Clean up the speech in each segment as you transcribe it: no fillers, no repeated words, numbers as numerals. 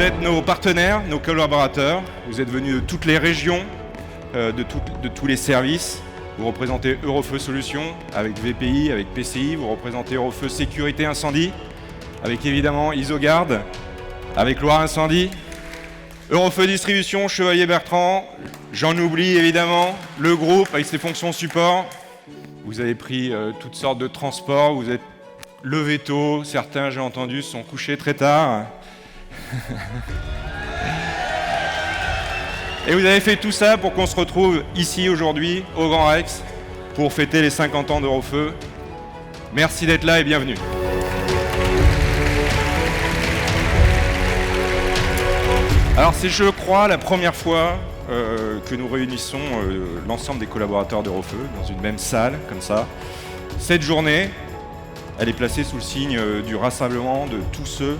êtes nos partenaires, nos collaborateurs. Vous êtes venus de toutes les régions, de tous les services. Vous représentez Eurofeu Solutions avec VPI, avec PCI. Vous représentez Eurofeu Sécurité Incendie avec évidemment Isogard, avec Loire Incendie. Eurofeu Distribution, Chevalier Bertrand. J'en oublie évidemment. Le groupe avec ses fonctions support. Vous avez pris toutes sortes de transports. Vous êtes levé tôt. Certains, j'ai entendu, se sont couchés très tard. Et vous avez fait tout ça pour qu'on se retrouve ici aujourd'hui, au Grand Rex, pour fêter les 50 ans d'Eurofeu. Merci d'être là et bienvenue. Alors c'est, je crois, la première fois que nous réunissons l'ensemble des collaborateurs d'Eurofeu dans une même salle, comme ça. Cette journée, elle est placée sous le signe du rassemblement de tous ceux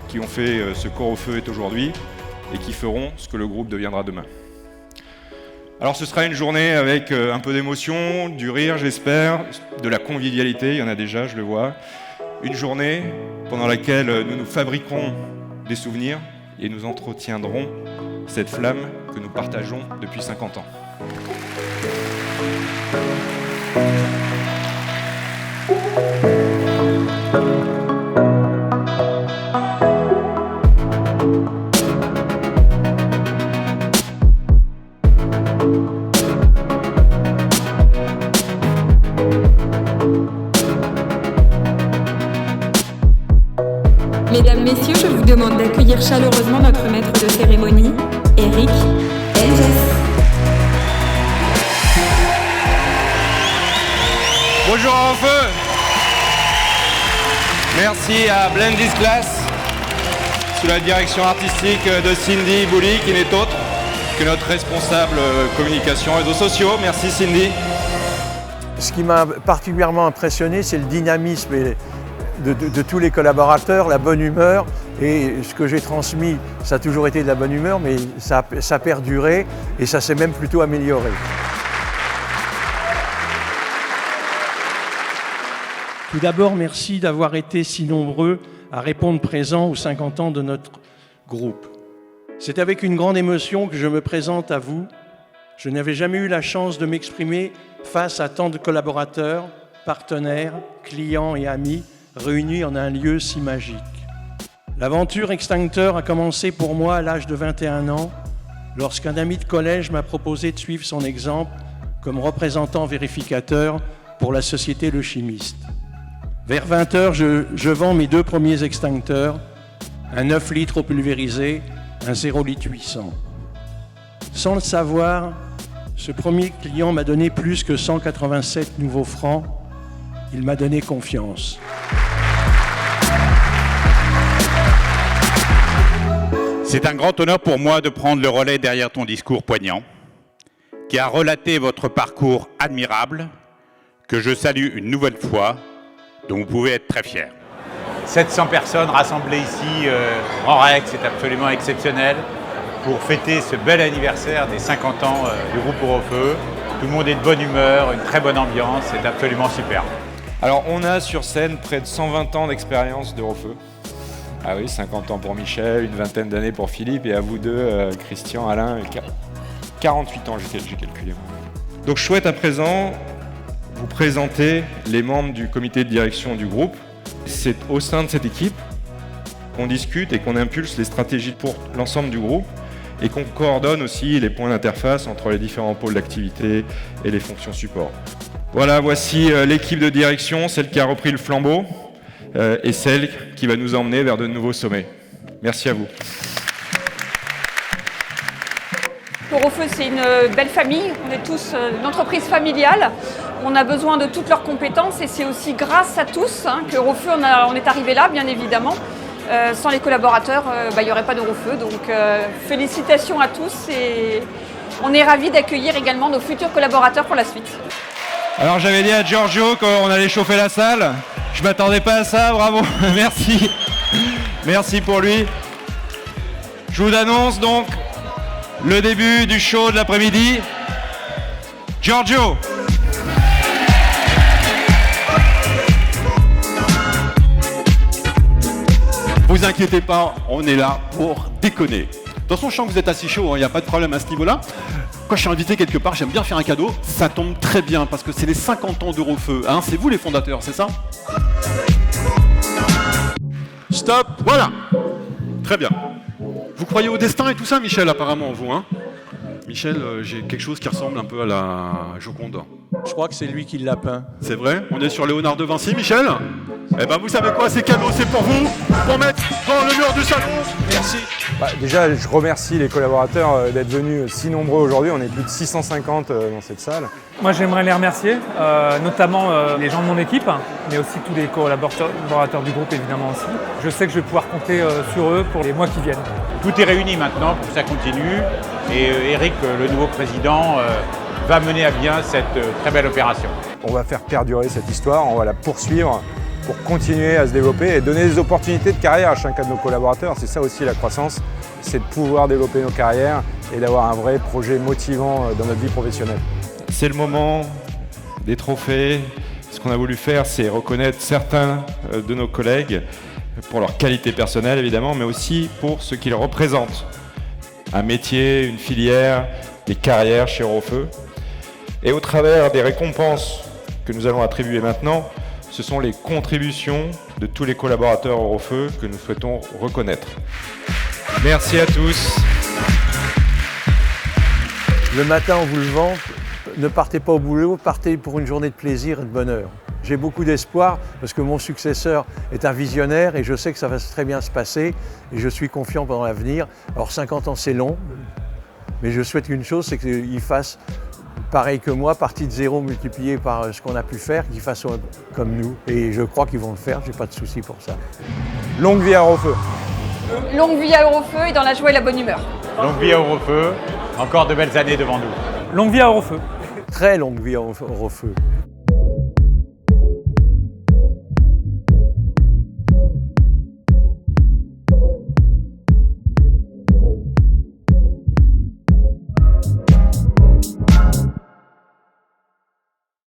qui ont fait ce qu'Eurofeu est aujourd'hui et qui feront ce que le groupe deviendra demain. Alors ce sera une journée avec un peu d'émotion, du rire j'espère, de la convivialité, il y en a déjà, je le vois. Une journée pendant laquelle nous nous fabriquerons des souvenirs et nous entretiendrons cette flamme que nous partageons depuis 50 ans. Mesdames, Messieurs, je vous demande d'accueillir chaleureusement notre maître de cérémonie, Eric Elges. Bonjour Eurofeu. Merci à Blendis Class, sous la direction artistique de Cindy Bouli, qui n'est autre que notre responsable communication réseaux sociaux. Merci Cindy. Ce qui m'a particulièrement impressionné, c'est le dynamisme de tous les collaborateurs, la bonne humeur. Et ce que j'ai transmis, ça a toujours été de la bonne humeur, mais ça a perduré et ça s'est même plutôt amélioré. Tout d'abord, merci d'avoir été si nombreux à répondre présent aux 50 ans de notre groupe. C'est avec une grande émotion que je me présente à vous. Je n'avais jamais eu la chance de m'exprimer face à tant de collaborateurs, partenaires, clients et amis réunis en un lieu si magique. L'aventure Extincteur a commencé pour moi à l'âge de 21 ans, lorsqu'un ami de collège m'a proposé de suivre son exemple comme représentant vérificateur pour la société Le Chimiste. Vers 20h, je vends mes 2 premiers extincteurs, un 9 litres au pulvérisé, un 0 litre 800. Sans le savoir, ce premier client m'a donné plus que 187 nouveaux francs. Il m'a donné confiance. C'est un grand honneur pour moi de prendre le relais derrière ton discours poignant, qui a relaté votre parcours admirable, que je salue une nouvelle fois, dont vous pouvez être très fiers. 700 personnes rassemblées ici en Rex, c'est absolument exceptionnel pour fêter ce bel anniversaire des 50 ans du groupe Eurofeu. Tout le monde est de bonne humeur, une très bonne ambiance, c'est absolument super. Alors on a sur scène près de 120 ans d'expérience d'Eurofeu. Ah oui, 50 ans pour Michel, une vingtaine d'années pour Philippe et à vous deux, Christian, Alain, 48 ans j'ai calculé. Donc je souhaite à présent vous présenter les membres du comité de direction du groupe. C'est au sein de cette équipe qu'on discute et qu'on impulse les stratégies pour l'ensemble du groupe et qu'on coordonne aussi les points d'interface entre les différents pôles d'activité et les fonctions support. Voilà, voici l'équipe de direction, celle qui a repris le flambeau et celle qui va nous emmener vers de nouveaux sommets. Merci à vous. Eurofeu, c'est une belle famille, on est tous une entreprise familiale. On a besoin de toutes leurs compétences et c'est aussi grâce à tous qu'Eurofeu, on est arrivé là, bien évidemment. Sans les collaborateurs, il n'y aurait pas d'Eurofeu. Donc félicitations à tous et on est ravis d'accueillir également nos futurs collaborateurs pour la suite. Alors j'avais dit à Giorgio qu'on allait chauffer la salle. Je ne m'attendais pas à ça, bravo, merci. Merci pour lui. Je vous annonce donc le début du show de l'après-midi. Giorgio. Vous inquiétez pas, on est là pour déconner. Dans son champ, vous êtes assez chaud, il n'y a pas de problème à ce niveau-là. Quand je suis invité quelque part, j'aime bien faire un cadeau. Ça tombe très bien parce que c'est les 50 ans d'Eurofeu. Hein, c'est vous les fondateurs, c'est ça? Stop, voilà. Très bien. Vous croyez au destin et tout ça, Michel, apparemment, vous, hein? Michel, j'ai quelque chose qui ressemble un peu à la Joconde. Je crois que c'est lui qui l'a peint. C'est vrai? On est sur Léonard de Vinci, Michel? Eh ben, vous savez quoi? C'est cadeau, c'est pour vous, pour mettre dans le mur du salon. Merci. Déjà, je remercie les collaborateurs d'être venus si nombreux aujourd'hui. On est plus de 650 dans cette salle. Moi, j'aimerais les remercier, notamment les gens de mon équipe, mais aussi tous les collaborateurs du groupe, évidemment aussi. Je sais que je vais pouvoir compter sur eux pour les mois qui viennent. Tout est réuni maintenant pour que ça continue. Et Eric, le nouveau président, va mener à bien cette très belle opération. On va faire perdurer cette histoire, on va la poursuivre pour continuer à se développer et donner des opportunités de carrière à chacun de nos collaborateurs. C'est ça aussi la croissance, c'est de pouvoir développer nos carrières et d'avoir un vrai projet motivant dans notre vie professionnelle. C'est le moment des trophées. Ce qu'on a voulu faire, c'est reconnaître certains de nos collègues pour leur qualité personnelle évidemment, mais aussi pour ce qu'ils représentent. Un métier, une filière, des carrières chez Eurofeu. Et au travers des récompenses que nous allons attribuer maintenant, ce sont les contributions de tous les collaborateurs Eurofeu que nous souhaitons reconnaître. Merci à tous. Le matin en vous levant, ne partez pas au boulot, partez pour une journée de plaisir et de bonheur. J'ai beaucoup d'espoir parce que mon successeur est un visionnaire et je sais que ça va très bien se passer et je suis confiant pendant l'avenir. Alors 50 ans c'est long, mais je souhaite une chose, c'est qu'il fasse pareil que moi, partie de zéro multiplié par ce qu'on a pu faire, qu'ils fassent comme nous. Et je crois qu'ils vont le faire, j'ai pas de souci pour ça. Longue vie à Eurofeu. Longue vie à Eurofeu et dans la joie et la bonne humeur. Longue vie à Eurofeu, encore de belles années devant nous. Longue vie à Eurofeu. Très longue vie à Eurofeu.